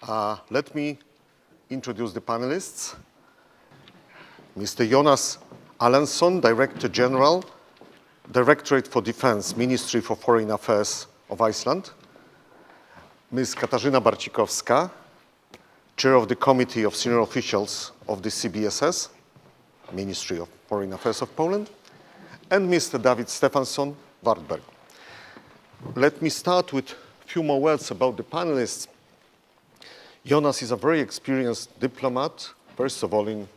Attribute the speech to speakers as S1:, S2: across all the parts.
S1: Let me introduce the panelists. Mr. Jonas Allansson, Director General, Directorate for Defense, Ministry for Foreign Affairs of Iceland. Ms. Katarzyna Barcikowska, Chair of the Committee of Senior Officials of the CBSS, Ministry of Foreign Affairs of Poland, and Mr. David Stefansson, Wartberg. Let me start with a few more words about the panelists. Jonas is a very experienced diplomat, first of all in,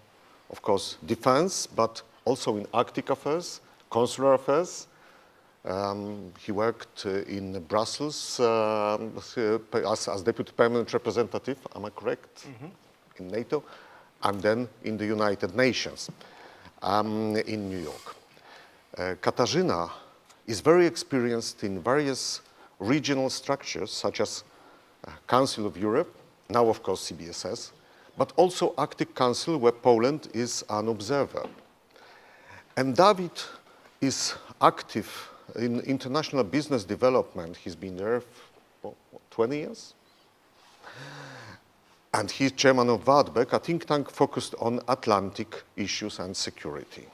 S1: of course, defense, but also in Arctic affairs, consular affairs. He worked in Brussels as Deputy Permanent Representative, am I correct? In NATO, and then in the United Nations in New York. Katarzyna is very experienced in various regional structures, such as Council of Europe, now of course CBSS, but also Arctic Council, where Poland is an observer. And David is active in international business development. He's been there for 20 years. And he's chairman of Wartberg, a think tank focused on Atlantic issues and security.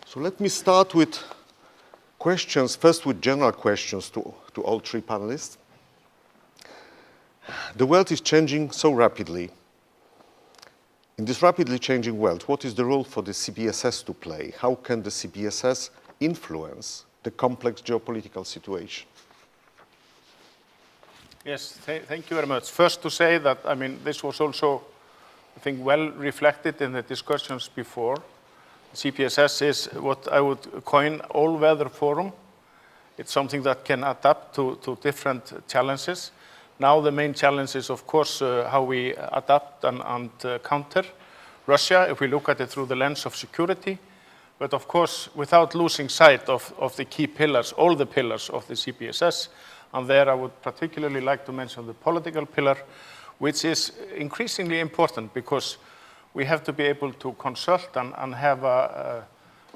S1: So let me start with questions, first with general questions to all three panelists. The world is changing so rapidly. In this rapidly changing world, what is the role for the CBSS to play? How can the CBSS influence the complex geopolitical situation?
S2: Yes, thank you very much. First to say that, I mean, this was also, I think, well reflected in the discussions before. CBSS is what I would coin all-weather forum. It's something that can adapt to different challenges. Now the main challenge is, of course, how we adapt and counter Russia, if we look at it through the lens of security. But of course, without losing sight of the key pillars, all the pillars of the CBSS. And there I would particularly like to mention the political pillar, which is increasingly important because we have to be able to consult and have a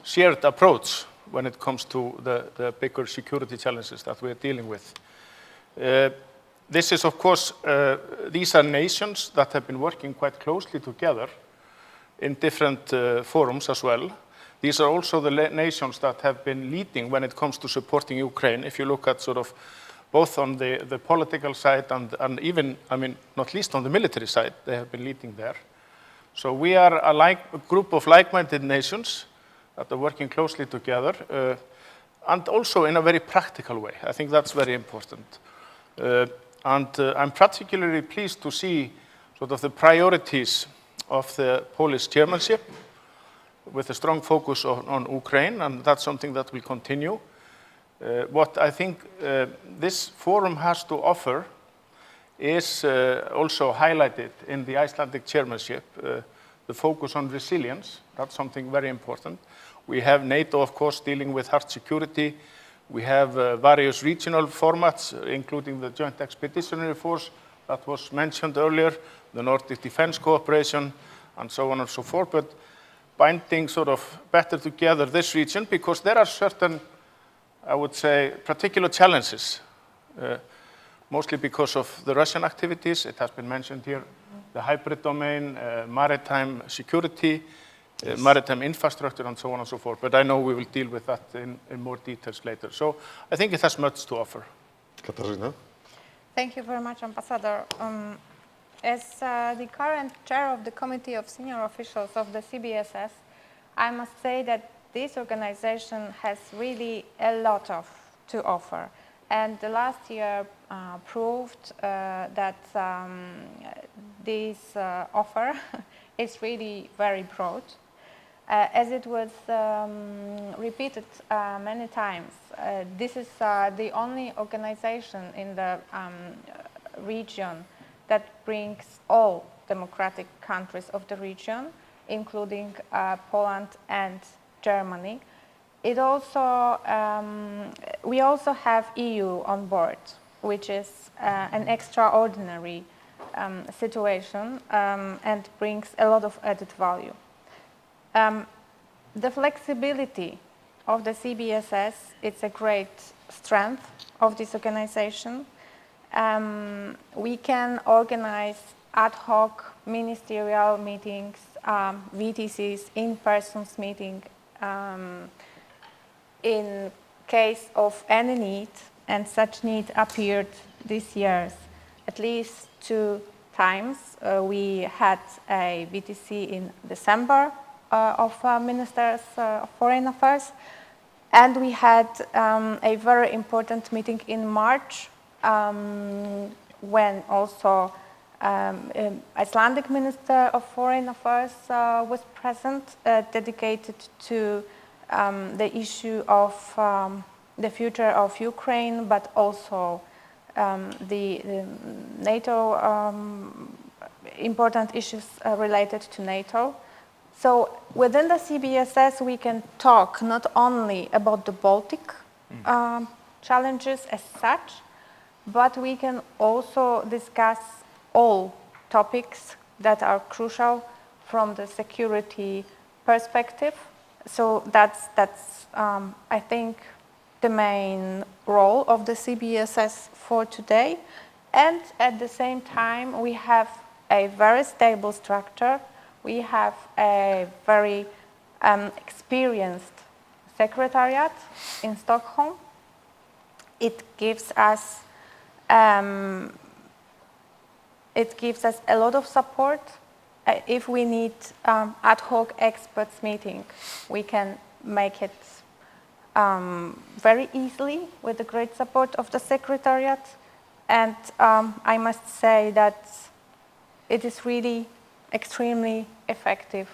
S2: shared approach when it comes to the bigger security challenges that we're dealing with. This is, of course, these are nations that have been working quite closely together in different forums as well. These are also the nations that have been leading when it comes to supporting Ukraine. If you look at sort of both on the political side and even, I mean, not least on the military side, they have been leading there. So we are a group of like-minded nations that are working closely together and also in a very practical way. I think that's very important. I'm particularly pleased to see sort of the priorities of the Polish chairmanship with a strong focus on Ukraine, and that's something that will continue. What I think this forum has to offer is also highlighted in the Icelandic chairmanship, the focus on resilience. That's something very important. We have NATO, of course, dealing with hard security. We have various regional formats, including the Joint Expeditionary Force that was mentioned earlier, the Nordic Defense Cooperation, and so on and so forth. But binding sort of better together this region, because there are certain, I would say, particular challenges, mostly because of the Russian activities. It has been mentioned here, the hybrid domain, maritime security, yes, maritime infrastructure, and so on and so forth. But I know we will deal with that in more details later. So I think it has much to offer.
S1: Katarzyna?
S3: Thank you very much, Ambassador. As the current chair of the Committee of Senior Officials of the CBSS, I must say that this organization has really a lot to offer. And the last year proved that this offer is really very broad. As it was repeated many times, this is the only organization in the region that brings all democratic countries of the region, including Poland and Germany. It also, we also have EU on board, which is an extraordinary situation and brings a lot of added value. The flexibility of the CBSS, it's a great strength of this organization. we can organize ad hoc ministerial meetings, VTCs, in-person meeting, in case of any need, and such need appeared this year at least 2 times. We had a VTC in December of Ministers of Foreign Affairs, and we had a very important meeting in March when also Icelandic Minister of Foreign Affairs was present, dedicated to the issue of the future of Ukraine, but also the NATO, important issues related to NATO. So within the CBSS, we can talk not only about the Baltic challenges as such, but we can also discuss all topics that are crucial from the security perspective. So that's I think, the main role of the CBSS for today. And at the same time, we have a very stable structure. We have a very experienced secretariat in Stockholm. It gives us a lot of support. If we need ad hoc experts meeting, we can make it very easily with the great support of the Secretariat. And I must say that it is really extremely effective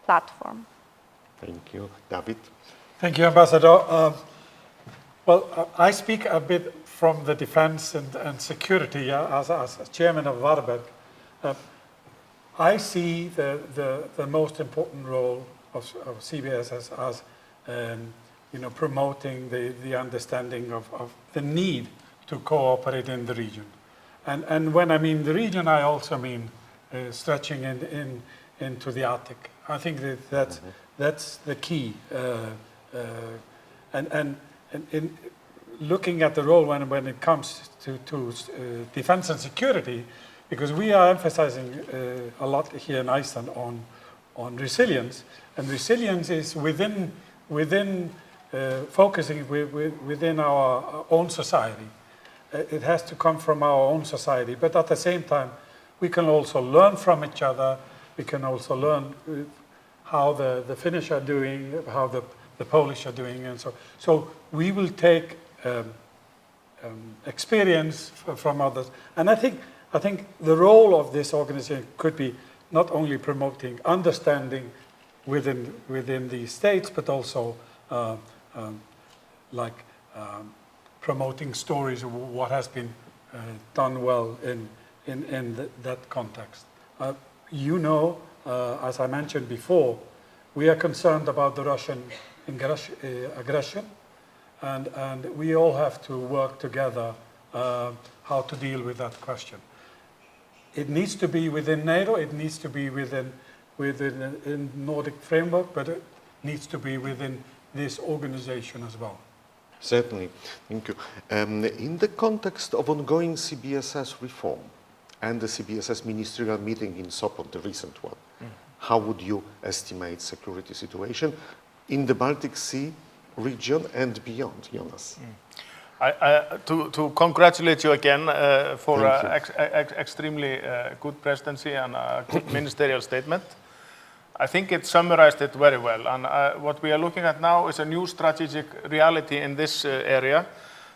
S3: platform.
S1: Thank you. David?
S4: Thank you, Ambassador. Well, I speak a bit from the defense and security as chairman of Varberg. I see the most important role of CBSS as promoting the understanding of the need to cooperate in the region. And when I mean the region, I also mean stretching into the Arctic. I think that's the key. And in looking at the role when it comes to defense and security, because we are emphasizing a lot here in Iceland on resilience, and resilience is focusing within our own society. It has to come from our own society, but at the same time, we can also learn from each other. We can also learn how the Finnish are doing, how the Polish are doing, and so we will take experience from others. And I think the role of this organization could be not only promoting understanding within the states, but also promoting stories of what has been done well in that context. As I mentioned before, we are concerned about the Russian aggression, and we all have to work together how to deal with that question. It needs to be within NATO, it needs to be within Nordic framework, but it needs to be within this organization as well.
S1: Certainly, thank you. In the context of ongoing CBSS reform and the CBSS ministerial meeting in Sopot, the recent one, how would you estimate security situation in the Baltic Sea region and beyond, Jonas?
S2: To congratulate you again for extremely good presidency and a good ministerial statement. I think it summarized it very well. And what we are looking at now is a new strategic reality in this area.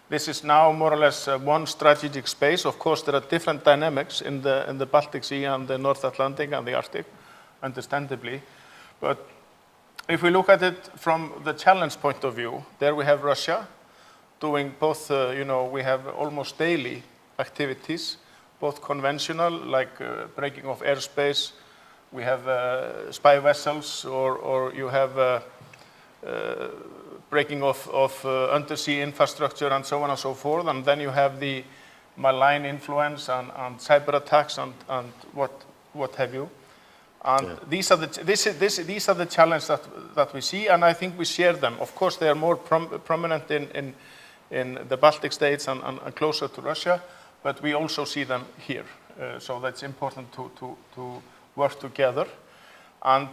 S2: This is now more or less one strategic space. Of course, there are different dynamics in the Baltic Sea and the North Atlantic and the Arctic, understandably. But if we look at it from the challenge point of view, there we have Russia doing both, we have almost daily activities, both conventional, like breaking of airspace. We have spy vessels, or you have breaking of undersea infrastructure and so on and so forth. And then you have the malign influence and cyber attacks and what have you. And these are the challenges that we see, and I think we share them. Of course, they are more prominent in the Baltic states and closer to Russia, but we also see them here. So that's important to work together. And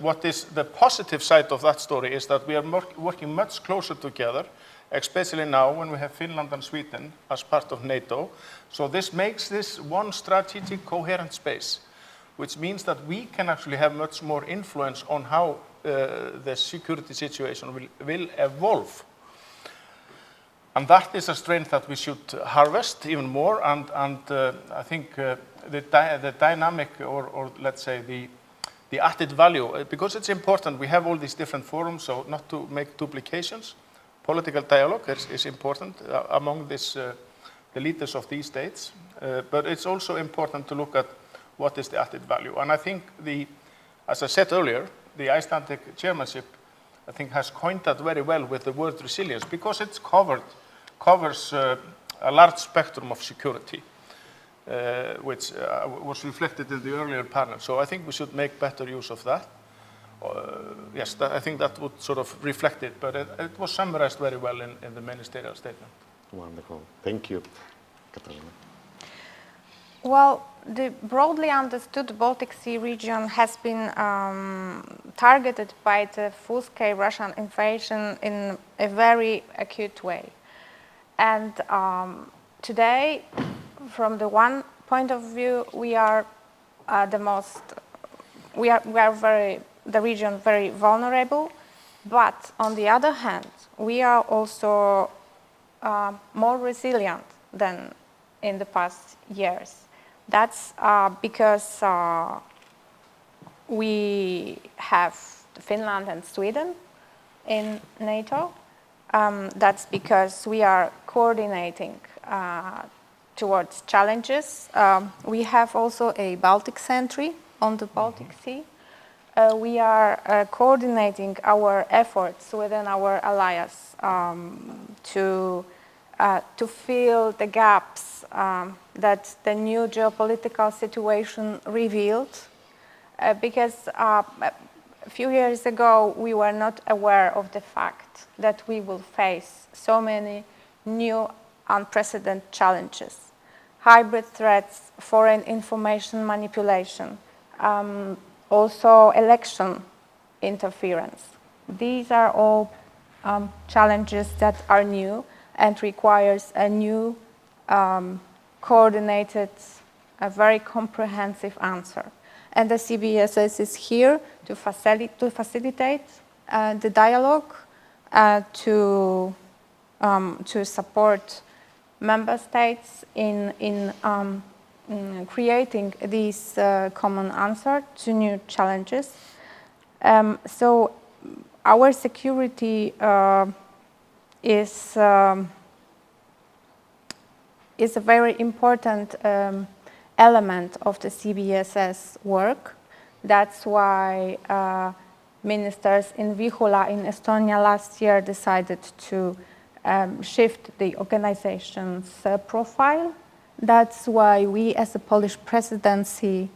S2: what is the positive side of that story is that we are working much closer together, especially now when we have Finland and Sweden as part of NATO. So this makes this one strategic coherent space, which means that we can actually have much more influence on how the security situation will evolve. And that is a strength that we should harvest even more. And I think the dynamic, or let's say the added value, because it's important, we have all these different forums, so not to make duplications. Political dialogue is important among the leaders of these states, but it's also important to look at what is the added value. And I think, as I said earlier, the Icelandic chairmanship, I think, has coined that very well with the word resilience, because it covers a large spectrum of security, which was reflected in the earlier panel. So I think we should make better use of that. Yes, I think that would sort of reflect it, but it was summarized very well in the ministerial statement.
S1: Wonderful. Thank you, Katarzyna.
S3: Well, the broadly understood Baltic Sea region has been targeted by the full-scale Russian invasion in a very acute way. And today, from the one point of view, we are the region very vulnerable, but on the other hand, we are also more resilient than in the past years. That's because we have Finland and Sweden in NATO. That's because we are coordinating towards challenges. We have also a Baltic sentry on the Baltic Sea. We are coordinating our efforts within our alliance to fill the gaps that the new geopolitical situation revealed. Because a few years ago, we were not aware of the fact that we will face so many new unprecedented challenges. Hybrid threats, foreign information manipulation, also election interference. These are all challenges that are new and requires a new coordinated, a very comprehensive answer. And the CBSS is here to facilitate the dialogue, to support member states in creating these common answers to new challenges. So our security is a very important element of the CBSS work. That's why ministers in Vihula in Estonia last year decided to shift the organization's profile. That's why we, as a Polish presidency,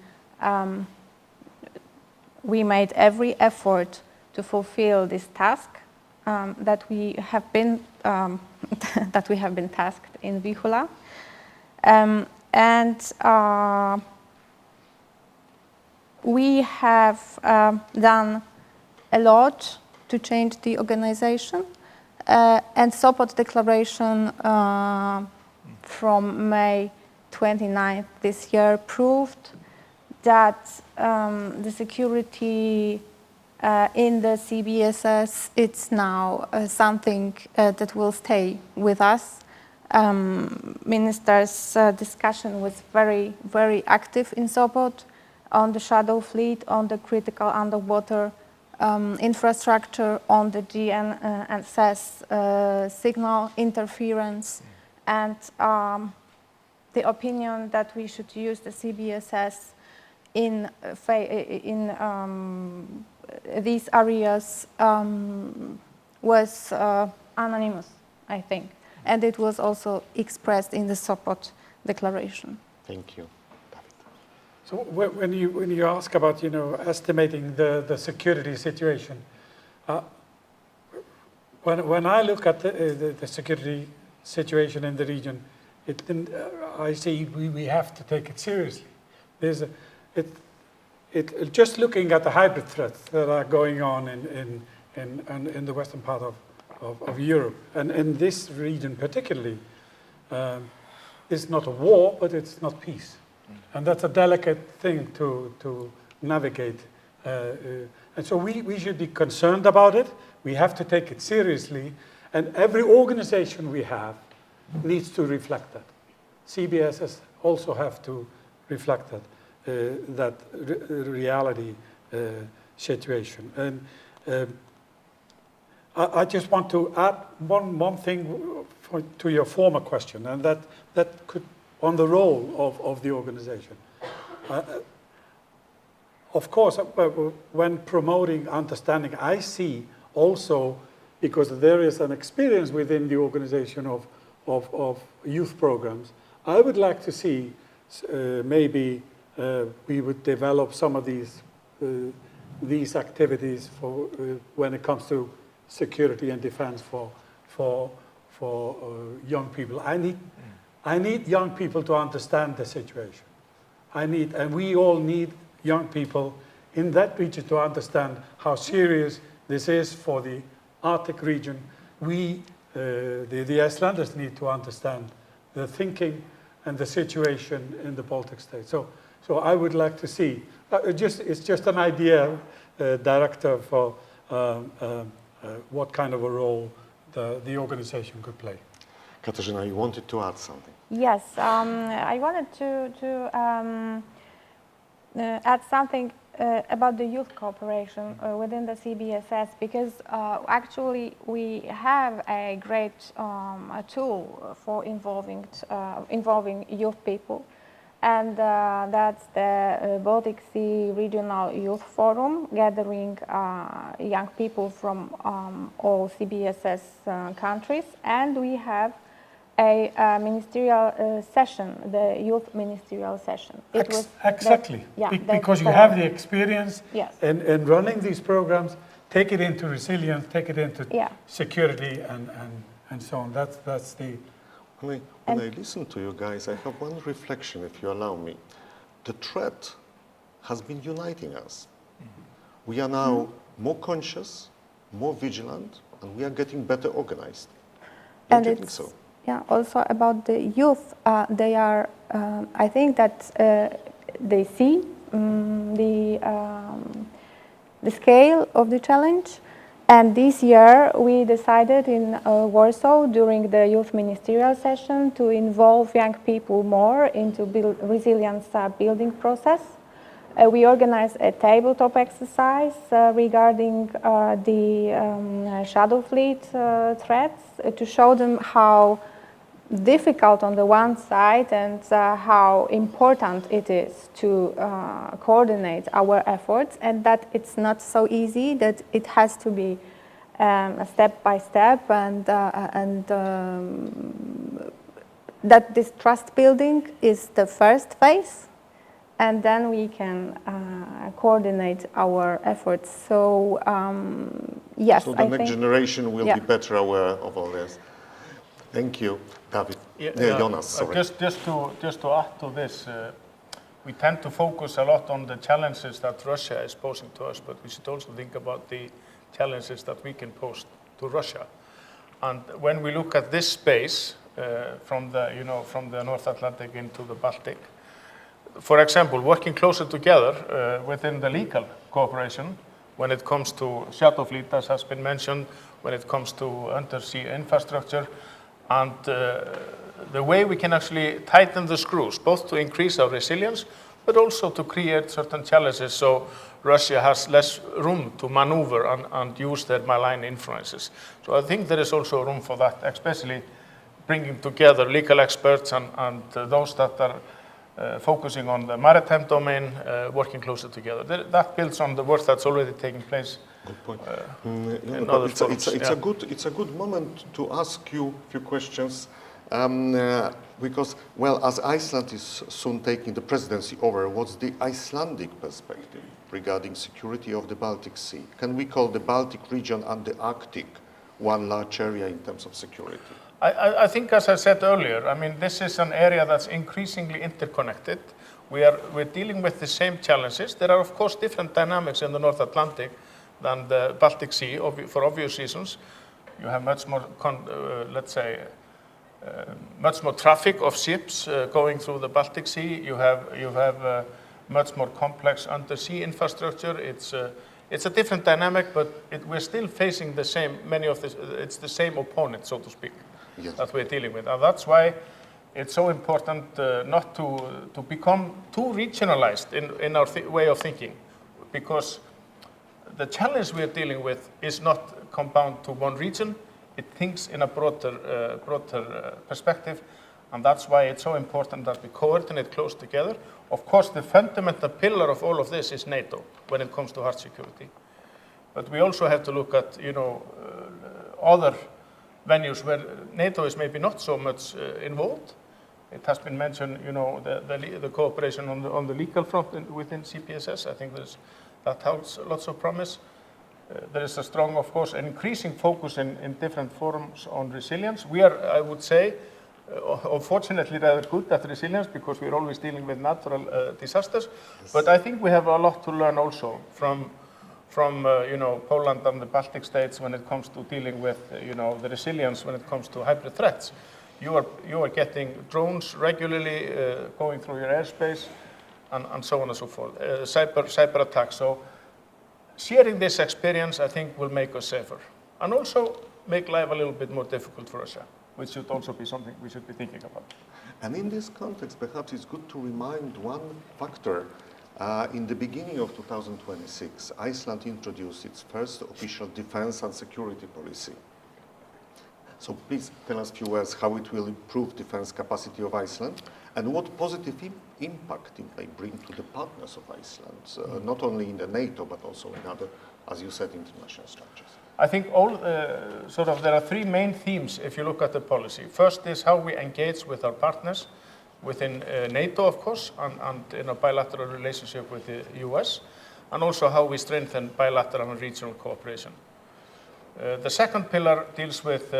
S3: we made every effort to fulfill this task that we have been tasked in Vihula, and we have done a lot to change the organization. And Sopot Declaration from May 29th this year proved that the security in the CBSS, it's now something that will stay with us. Ministers' discussion was very, very active in Sopot on the shadow fleet, on the critical underwater infrastructure, on the GNSS signal interference, and the opinion that we should use the CBSS in these areas was anonymous, I think. And it was also expressed in the Sopot Declaration.
S1: Thank you.
S4: So when you ask about, estimating the security situation, when I look at the security situation in the region, I say we have to take it seriously. Just looking at the hybrid threats that are going on in the western part of Europe, and in this region particularly, it's not a war, but it's not peace. And that's a delicate thing to navigate. And so we should be concerned about it. We have to take it seriously. And every organization we have needs to reflect that. CBSS also have to reflect that reality situation. And I just want to add one thing to your former question, and that could, on the role of the organization. Of course, when promoting understanding, I see also, because there is an experience within the organization of youth programs, I would like to see maybe we would develop some of these activities for when it comes to security and defense for young people. I need young people to understand the situation. And we all need young people in that region to understand how serious this is for the Arctic region. The Icelanders need to understand the thinking and the situation in the Baltic states. So I would like to see, it's just an idea, Director, for what kind of a role the organization could play.
S1: Katarzyna, you wanted to add something?
S3: Yes, I wanted to add something about the youth cooperation within the CBSS, because actually we have a great tool for involving youth people, and that's the Baltic Sea Regional Youth Forum, gathering young people from all CBSS countries, and we have a ministerial session, the youth ministerial session.
S4: Exactly, because you have the experience in running these programs. Take it into resilience, take it into security, and so on. That's the.
S1: When I listen to you guys, I have one reflection, if you allow me. The threat has been uniting us. We are now more conscious, more vigilant, and we are getting better organized. Don't you think so?
S3: Yeah, also about the youth, they are, I think that they see the scale of the challenge. And this year we decided in Warsaw during the youth ministerial session to involve young people more into resilience building process. We organized a tabletop exercise regarding the Shadow Fleet threats to show them how difficult on the one side and how important it is to coordinate our efforts, and that it's not so easy, that it has to be step by step, and that this trust building is the first phase, and then we can coordinate our efforts. So yes,
S1: so the next generation will be better aware of all this. Thank you, David. Jonas, sorry.
S2: Just to add to this, we tend to focus a lot on the challenges that Russia is posing to us, but we should also think about the challenges that we can pose to Russia. And when we look at this space from the North Atlantic into the Baltic, for example, working closer together within the legal cooperation when it comes to Shadow Fleet, as has been mentioned, when it comes to undersea infrastructure, and the way we can actually tighten the screws, both to increase our resilience, but also to create certain challenges so Russia has less room to maneuver and use their malign influences. So I think there is also room for that, especially bringing together legal experts and those that are focusing on the maritime domain, working closer together. That builds on the work that's already taking place.
S1: Good point. It's a good moment to ask you a few questions because, well, as Iceland is soon taking the presidency over, what's the Icelandic perspective regarding security of the Baltic Sea? Can we call the Baltic region and the Arctic one large area in terms of security?
S2: I think, as I said earlier, I mean, this is an area that's increasingly interconnected. We're dealing with the same challenges. There are, of course, different dynamics in the North Atlantic than the Baltic Sea, for obvious reasons. You have much more, let's say, much more traffic of ships going through the Baltic Sea. You have much more complex undersea infrastructure. It's a different dynamic, but we're still facing the same, it's the same opponent, so to speak,
S1: Yes.
S2: that we're dealing with. And that's why it's so important not to become too regionalized in our way of thinking, because the challenge we're dealing with is not compound to one region. It thinks in a broader perspective, and that's why it's so important that we coordinate close together. Of course, the fundamental pillar of all of this is NATO when it comes to hard security. But we also have to look at, other venues where NATO is maybe not so much involved. It has been mentioned, the cooperation on the legal front within CPSS. I think that holds lots of promise. There is a strong, of course, an increasing focus in different forums on resilience. We are, I would say, unfortunately rather good at resilience because we're always dealing with natural disasters. Yes. But I think we have a lot to learn also from Poland and the Baltic states when it comes to dealing with the resilience when it comes to hybrid threats. You are getting drones regularly going through your airspace and so on and so forth. Cyber attacks. So sharing this experience, I think, will make us safer and also make life a little bit more difficult for Russia, which should also be something we should be thinking about.
S1: And in this context, perhaps it's good to remind one factor. In the beginning of 2026, Iceland introduced its first official defense and security policy. So please tell us a few words how it will improve defense capacity of Iceland and what positive impact it may bring to the partners of Iceland, not only in the NATO, but also in other, as you said, international structures.
S2: I think there are three main themes if you look at the policy. First is how we engage with our partners within NATO, of course, and in a bilateral relationship with the US, and also how we strengthen bilateral and regional cooperation. The second pillar deals with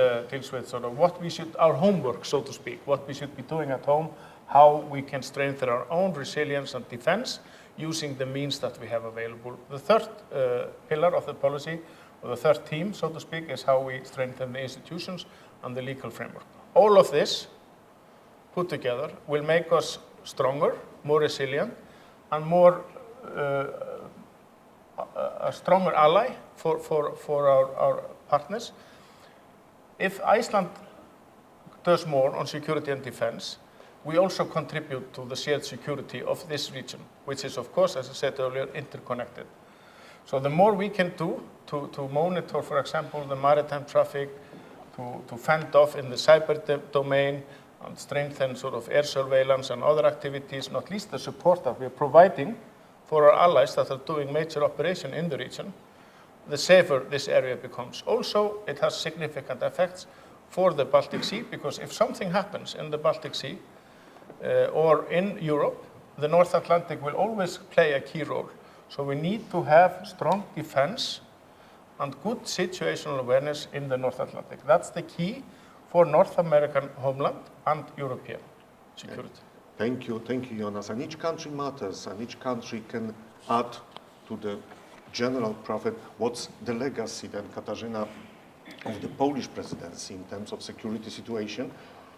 S2: sort of what we should, our homework, so to speak, what we should be doing at home, how we can strengthen our own resilience and defense using the means that we have available. The third pillar of the policy, or the third theme, so to speak, is how we strengthen the institutions and the legal framework. All of this put together will make us stronger, more resilient, and more a stronger ally for our partners. If Iceland does more on security and defense, we also contribute to the shared security of this region, which is, of course, as I said earlier, interconnected. So the more we can do to monitor, for example, the maritime traffic, to fend off in the cyber domain, and strengthen sort of air surveillance and other activities, not least the support that we are providing for our allies that are doing major operation in the region, the safer this area becomes. Also, it has significant effects for the Baltic Sea, because if something happens in the Baltic Sea or in Europe, the North Atlantic will always play a key role. So we need to have strong defense and good situational awareness in the North Atlantic. That's the key for North American homeland and European security.
S1: Thank you, Jonas. And each country matters, and each country can add to the general profit. What's the legacy then, Katarzyna, of the Polish presidency in terms of security situation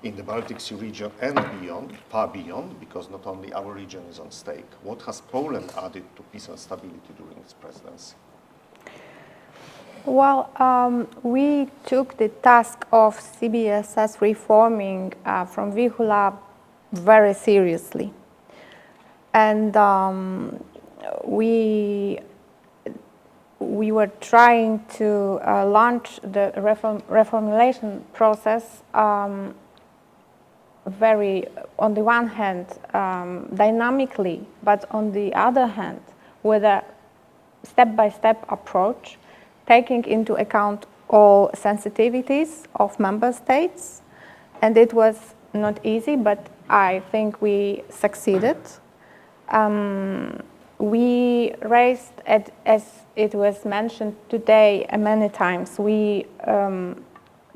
S1: in the Baltic Sea region and beyond, far beyond, because not only our region is on stake. What has Poland added to peace and stability during its presidency?
S3: Well, we took the task of CBSS reforming from Vihula very seriously. And we were trying to launch the reformulation process very, on the one hand, dynamically, but on the other hand, with a step-by-step approach, taking into account all sensitivities of member states. And it was not easy, but I think we succeeded. We raised, as it was mentioned today many times, we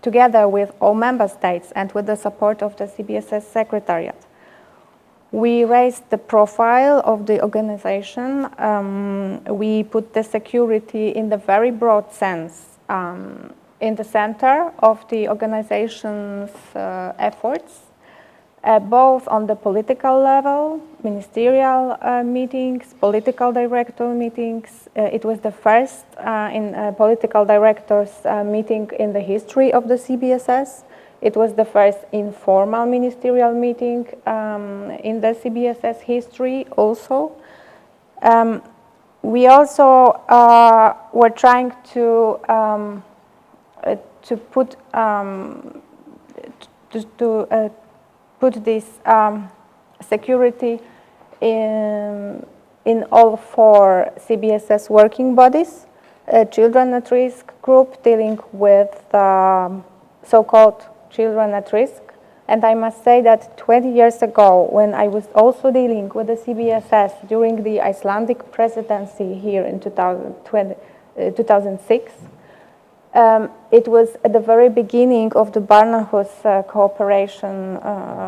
S3: together with all member states and with the support of the CBSS Secretariat. We raised the profile of the organization. We put the security in the very broad sense in the center of the organization's efforts, both on the political level, ministerial meetings, political director meetings. It was the first political directors meeting in the history of the CBSS. It was the first informal ministerial meeting in the CBSS history also. We also were trying to put this security in all 4 CBSS working bodies. Children at Risk group dealing with so-called children at risk. And I must say that 20 years ago, when I was also dealing with the CBSS during the Icelandic presidency here in 2006, it was at the very beginning of the Barnahus cooperation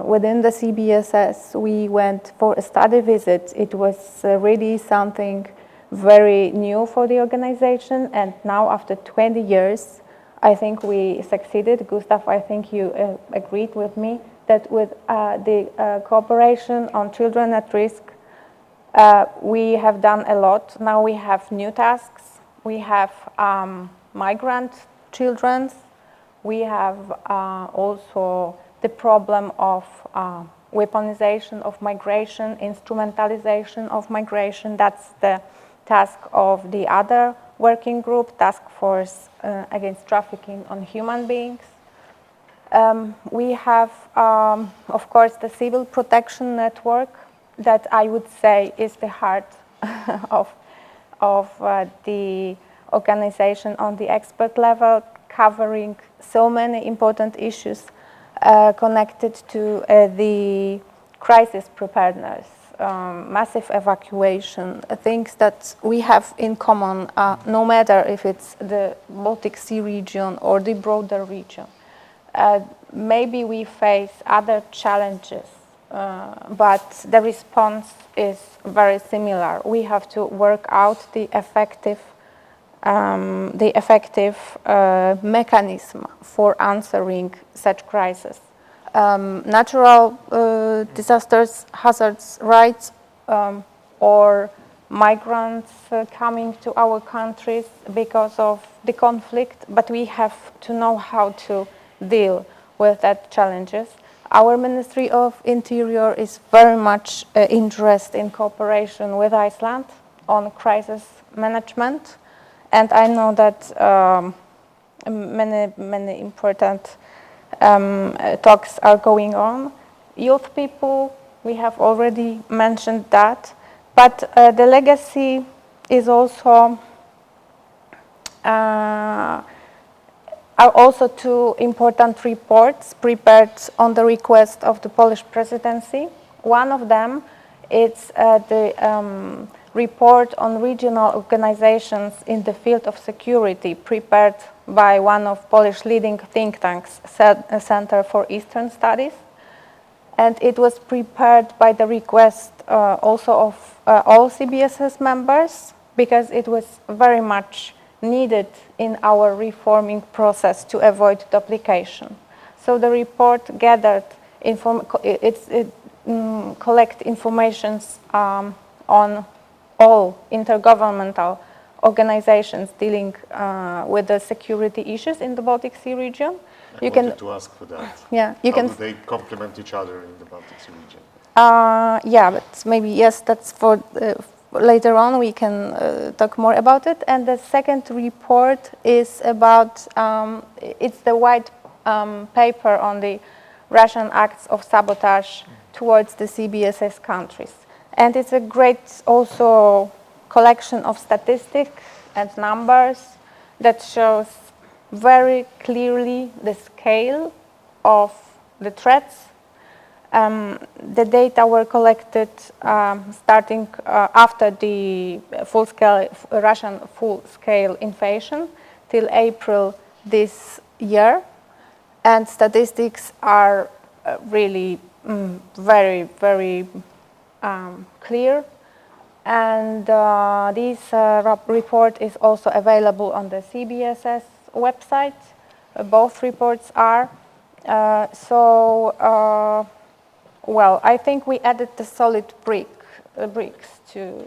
S3: within the CBSS. We went for a study visit. It was really something very new for the organization, and now after 20 years, I think we succeeded. Gustav, I think you agreed with me that with the cooperation on children at risk, we have done a lot. Now we have new tasks. We have migrant children. We have also the problem of weaponization of migration, instrumentalization of migration. That's the task of the other working group, Task Force Against Trafficking on Human Beings. We have, of course, the Civil Protection Network that I would say is the heart of the organization on the expert level, covering so many important issues connected to the crisis preparedness, massive evacuation, things that we have in common, no matter if it's the Baltic Sea region or the broader region. Maybe we face other challenges, but the response is very similar. We have to work out the effective mechanism for answering such crises. Natural disasters, hazards, rights, or migrants coming to our countries because of the conflict, but we have to know how to deal with that challenges. Our Ministry of Interior is very much interested in cooperation with Iceland on crisis management, and I know that many important talks are going on. Youth people, we have already mentioned that, but the legacy is also are also 2 important reports prepared on the request of the Polish presidency. One of them is the report on regional organizations in the field of security, prepared by one of Polish leading think tanks, Center for Eastern Studies. And it was prepared by the request also of all CBSS members, because it was very much needed in our reforming process to avoid duplication. So the report gathered, collect informations on all intergovernmental organizations dealing with the security issues in the Baltic Sea region.
S1: I wanted to ask for that.
S3: Yeah,
S1: How do they complement each other in the Baltic Sea region?
S3: Yeah, but maybe, yes, that's for later on we can talk more about it. And the second report is about, it's the white paper on the Russian acts of sabotage towards the CBSS countries. And it's a great also collection of statistics and numbers that shows very clearly the scale of the threats. The data were collected starting after the Russian full-scale invasion till April this year. and statistics are really very, very clear. And this report is also available on the CBSS website. Both reports are. Well, I think we added the solid bricks to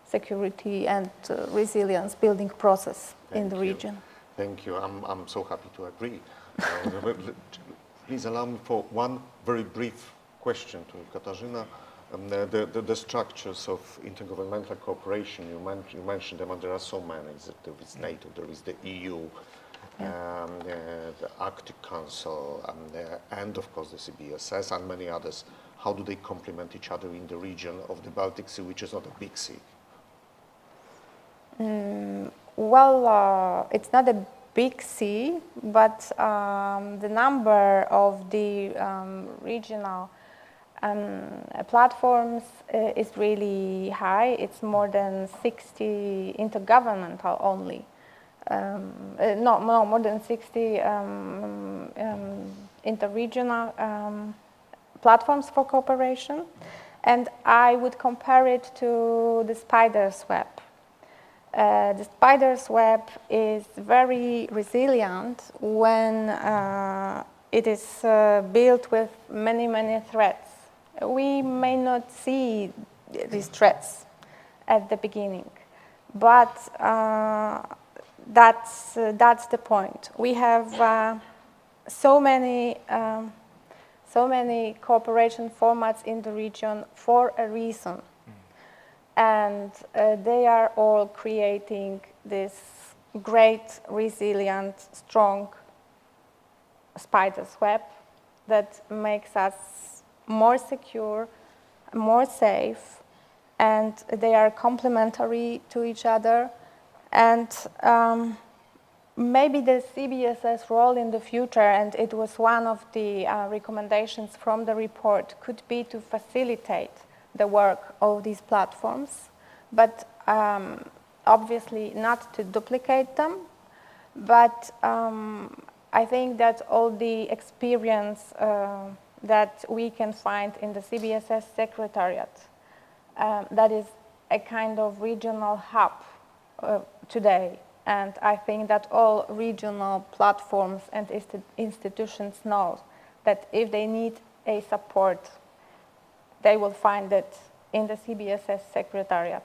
S3: security and resilience building process in the region.
S1: Thank you. I'm so happy to agree. Please allow me for one very brief question to Katarzyna. The structures of intergovernmental cooperation, you mentioned them, and there are so many. There is NATO, there is the EU, the Arctic Council, and of course the CBSS and many others. How do they complement each other in the region of the Baltic Sea, which is not a big sea?
S3: Well, it's not a big sea, but the number of the regional platforms is really high. It's more than 60 intergovernmental only. No, more than 60 interregional platforms for cooperation. And I would compare it to the spider's web. The spider's web is very resilient when it is built with many, many threads. We may not see these threads at the beginning, but that's the point. We have so many cooperation formats in the region for a reason. And they are all creating this great, resilient, strong spider's web that makes us more secure, more safe, and they are complementary to each other. And maybe the CBSS role in the future, and it was one of the recommendations from the report, could be to facilitate the work of these platforms, but obviously not to duplicate them. But I think that all the experience that we can find in the CBSS Secretariat, that is a kind of regional hub today. And I think that all regional platforms and institutions know that if they need a support, they will find it in the CBSS Secretariat.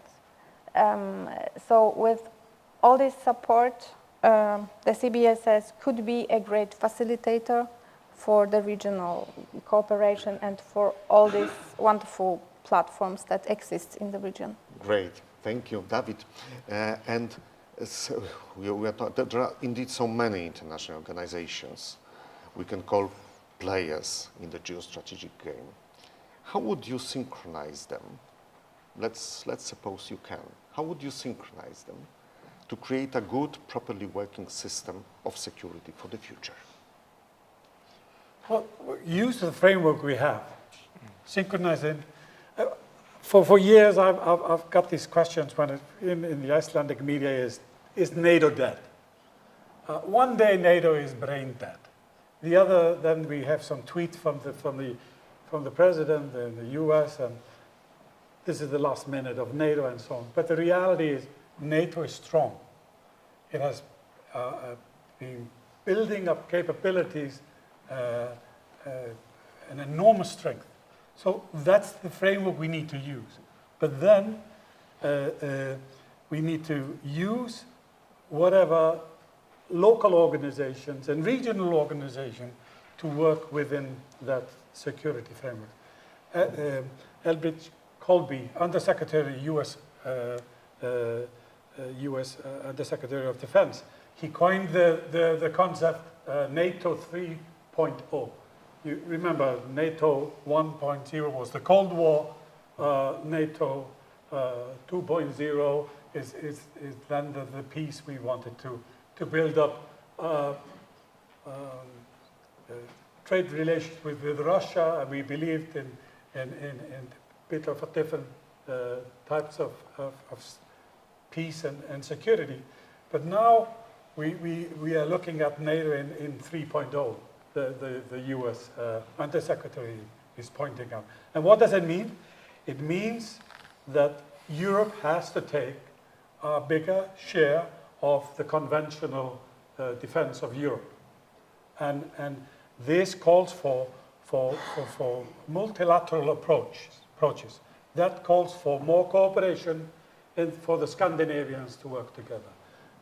S3: So with all this support, the CBSS could be a great facilitator for the regional cooperation and for all these wonderful platforms that exist in the region.
S1: Great, thank you, David. And so there are indeed so many international organizations we can call players in the geostrategic game. How would you synchronize them? Let's suppose you can. How would you synchronize them to create a good, properly working system of security for the future?
S4: Well, use the framework we have. Synchronize it. For years, I've got these questions when in the Icelandic media is NATO dead? One day NATO is brain dead. The other, then we have some tweets from the president in the US, and this is the last minute of NATO and so on. But the reality is NATO is strong. It has been building up capabilities, an enormous strength. So that's the framework we need to use. But then we need to use whatever local organizations and regional organizations to work within that security framework. Elbridge Colby, Undersecretary, US Undersecretary of Defense, he coined the concept NATO 3.0. You remember NATO 1.0 was the Cold War, NATO 2.0 is then the peace we wanted to build up trade relations with Russia, and we believed in a bit of a different types of peace and security. But now we are looking at NATO in 3.0. the US Undersecretary is pointing out. And what does it mean? It means that Europe has to take a bigger share of the conventional defense of Europe. And this calls for multilateral approaches. That calls for more cooperation and for the Scandinavians to work together.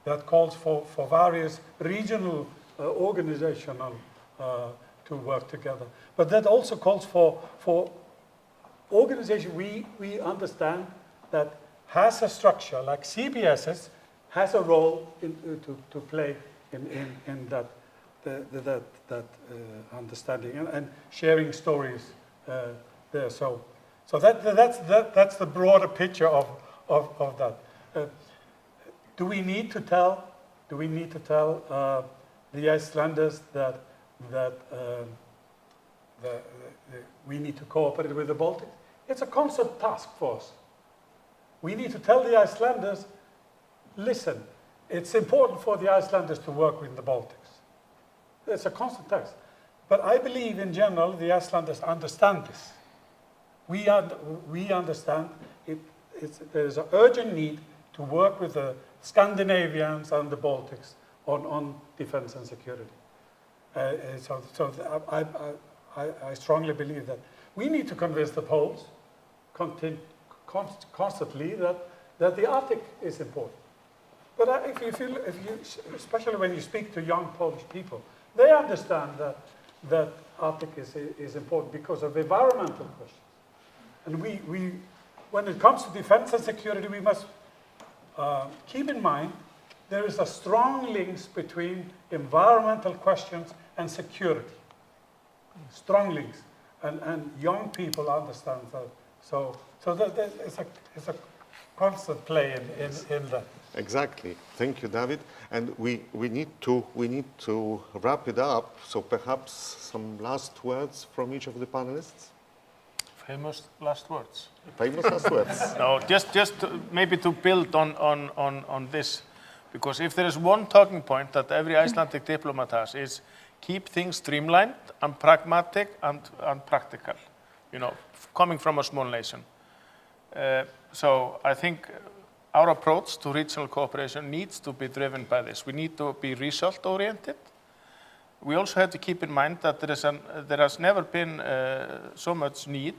S4: That calls for various regional organizational to work together. But that also calls for organization we understand that has a structure like CBSS has a role to play in that understanding and sharing stories there. So that's the broader picture of that. Do we need to tell the Icelanders that we need to cooperate with the Baltics? It's a constant task for us. We need to tell the Icelanders, listen, it's important for the Icelanders to work with the Baltics. It's a constant task. But I believe in general the Icelanders understand this. We understand there's an urgent need to work with the Scandinavians and the Baltics on defense and security. So I strongly believe that we need to convince the Poles constantly that the Arctic is important. But if you, especially when you speak to young Polish people, they understand that Arctic is important because of environmental questions. And when it comes to defense and security, we must keep in mind there is a strong link between environmental questions and security. Strong links. And young people understand that. So it's a constant play in that.
S1: Exactly. Thank you, David. And we need to wrap it up. So perhaps some last words from each of the panelists.
S2: Famous last words.
S1: Famous last words.
S2: No, just maybe to build on this, because if there is one talking point that every Icelandic diplomat has is keep things streamlined and pragmatic and practical, coming from a small nation. So I think our approach to regional cooperation needs to be driven by this. We need to be result-oriented. We also have to keep in mind that there has never been so much need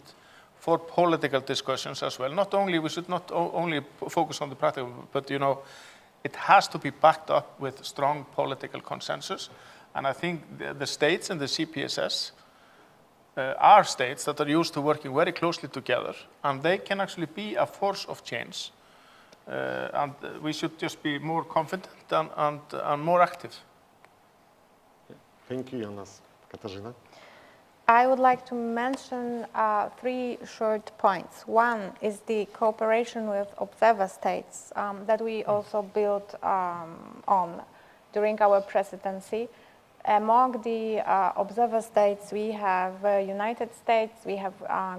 S2: for political discussions as well. We should not only focus on the practical, but it has to be backed up with strong political consensus. And I think the states in the CPSS are states that are used to working very closely together, and they can actually be a force of change. And we should just be more confident and more active.
S1: Thank you, Jonas. Katarzyna?
S3: I would like to mention 3 short points. One is the cooperation with observer states that we also built on during our presidency. Among the observer states, we have United States, we have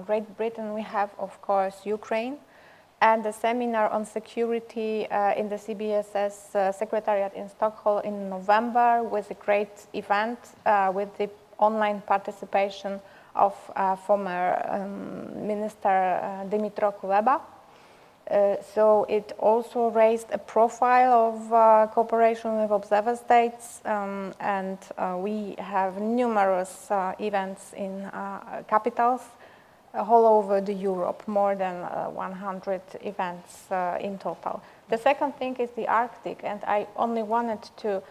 S3: Great Britain, we have, of course, Ukraine. And the seminar on security in the CBSS Secretariat in Stockholm in November was a great event with the online participation of former Minister Dmytro Kuleba. So it also raised a profile of cooperation with observer states, and we have numerous events in capitals all over Europe, more than 100 events in total. The second thing is the Arctic, and I only wanted to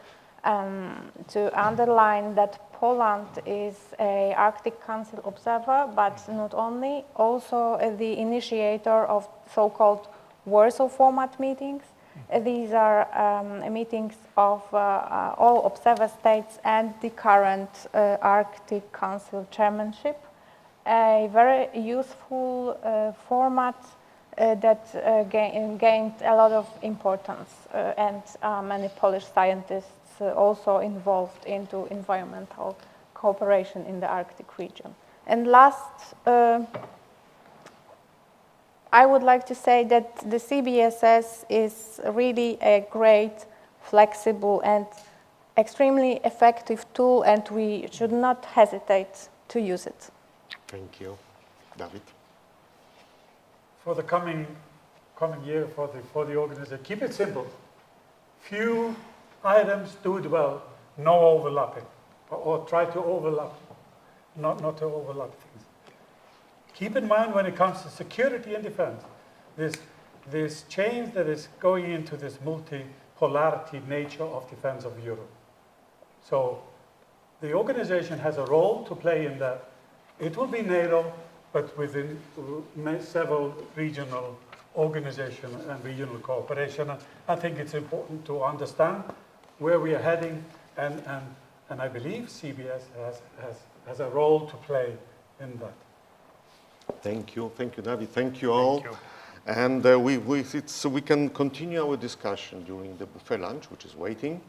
S3: underline that Poland is an Arctic Council observer, but not only, also the initiator of so-called Warsaw format meetings. These are meetings of all observer states and the current Arctic Council chairmanship. A very useful format that gained a lot of importance, and many Polish scientists also involved into environmental cooperation in the Arctic region. And last, I would like to say that the CBSS is really a great, flexible and extremely effective tool, and we should not hesitate to use it.
S1: Thank you. David?
S4: For the coming year, for the organization, keep it simple. Few items, do it well, no overlapping, or try to overlap, not to overlap things. Keep in mind when it comes to security and defense, this change that is going into this multipolarity nature of defense of Europe. So the organization has a role to play in that. It will be NATO, but within several regional organization and regional cooperation. I think it's important to understand where we are heading, and I believe CBS has a role to play in that.
S1: Thank you, David. Thank you all.
S2: Thank you.
S1: And we can continue our discussion during the buffet lunch, which is waiting.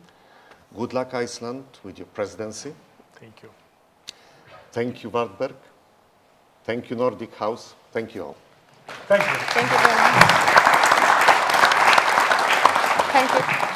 S1: Good luck, Iceland, with your presidency.
S2: Thank you.
S1: Thank you, Wartberg. Thank you, Nordic House. Thank you all.
S4: Thank you.
S3: Thank you very much. Thank you.